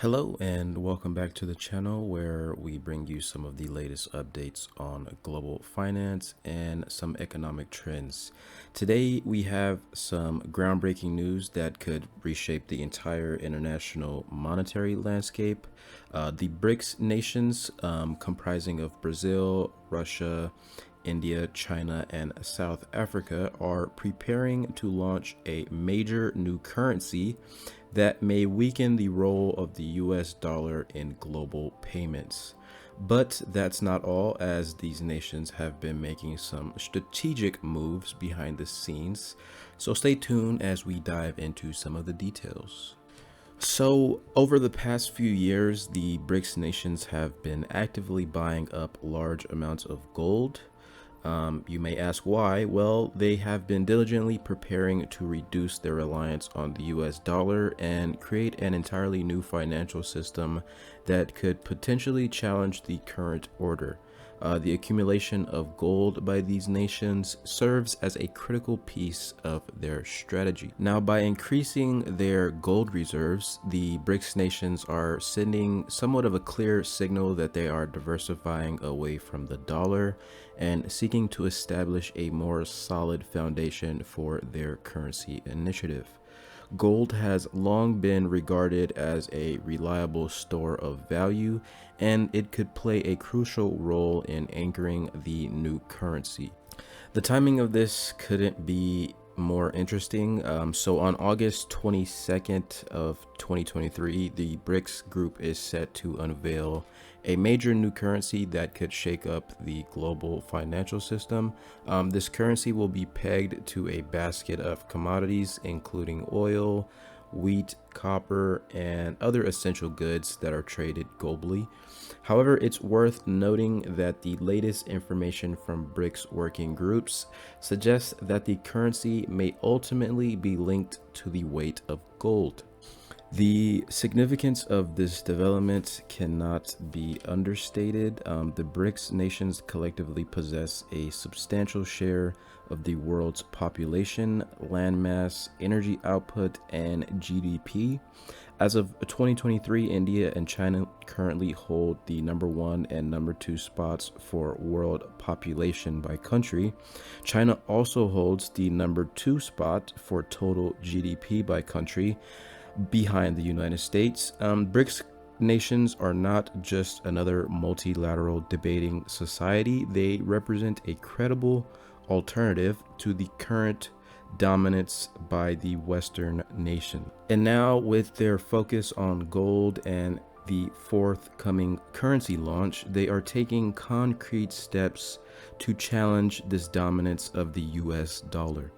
Hello and welcome back to the channel where we bring you some of the latest updates on global finance and some economic trends. Today we have some groundbreaking news that could reshape the entire international monetary landscape. The BRICS nations, comprising of Brazil, Russia, India, China, and South Africa, are preparing to launch a major new currency that may weaken the role of the US dollar in global payments. But that's not all, as these nations have been making some strategic moves behind the scenes. So stay tuned as we dive into some of the details. So, over the past few years, the BRICS nations have been actively buying up large amounts of gold. You may ask why. Well, they have been diligently preparing to reduce their reliance on the US dollar and create an entirely new financial system that could potentially challenge the current order. The accumulation of gold by these nations serves as a critical piece of their strategy. Now, by increasing their gold reserves, the BRICS nations are sending somewhat of a clear signal that they are diversifying away from the dollar and seeking to establish a more solid foundation for their currency initiative. Gold has long been regarded as a reliable store of value, and it could play a crucial role in anchoring the new currency. The timing of this couldn't be more interesting. So on August 22nd of 2023, the BRICS group is set to unveil a major new currency that could shake up the global financial system. This currency will be pegged to a basket of commodities, including oil, wheat, copper, and other essential goods that are traded globally. However, it's worth noting that the latest information from BRICS working groups suggests that the currency may ultimately be linked to the weight of gold. The significance of this development cannot be understated. The BRICS nations collectively possess a substantial share of the world's population, landmass, energy output, and GDP. As of 2023, India and China currently hold the number 1 and number 2 spots for world population by country. China also holds the number 2 spot for total GDP by country, behind the United States. BRICS nations are not just another multilateral debating society, they represent a credible alternative to the current dominance by the Western nation. And now, with their focus on gold and the forthcoming currency launch, they are taking concrete steps to challenge this dominance of the US dollar.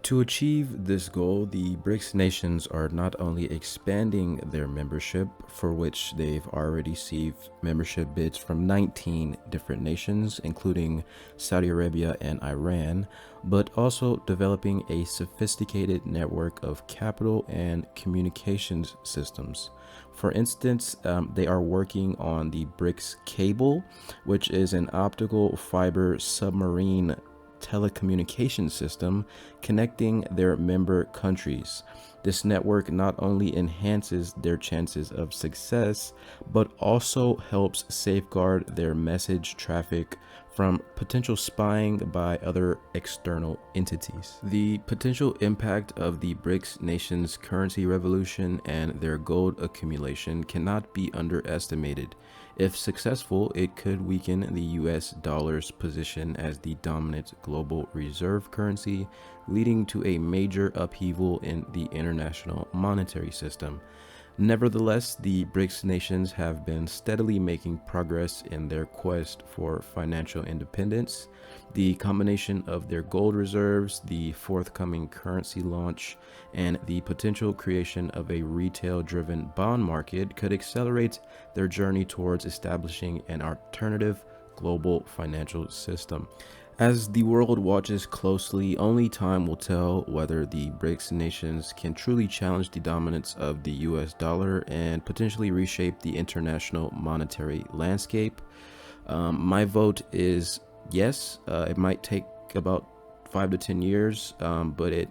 To achieve this goal, the BRICS nations are not only expanding their membership, for which they've already received membership bids from 19 different nations, including Saudi Arabia and Iran, but also developing a sophisticated network of capital and communications systems. For instance, they are working on the BRICS cable, which is an optical fiber submarine telecommunication system connecting their member countries. This network not only enhances their chances of success, but also helps safeguard their message traffic from potential spying by other external entities. The potential impact of the BRICS nations' currency revolution and their gold accumulation cannot be underestimated. If successful, it could weaken the US dollar's position as the dominant global reserve currency, leading to a major upheaval in the international monetary system. Nevertheless, the BRICS nations have been steadily making progress in their quest for financial independence. The combination of their gold reserves, the forthcoming currency launch, and the potential creation of a retail-driven bond market could accelerate their journey towards establishing an alternative global financial system. As the world watches closely, only time will tell whether the BRICS nations can truly challenge the dominance of the US dollar and potentially reshape the international monetary landscape. My vote is yes. It might take about 5 to 10 years, but it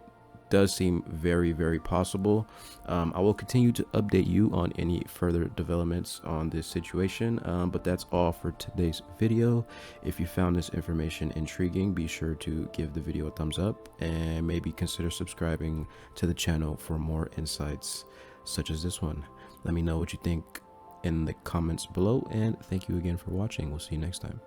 does seem very, very possible. I will continue to update you on any further developments on this situation, but that's all for today's video. If you found this information intriguing, be sure to give the video a thumbs up and maybe consider subscribing to the channel for more insights such as this one. Let me know what you think in the comments below, and thank you again for watching. We'll see you next time.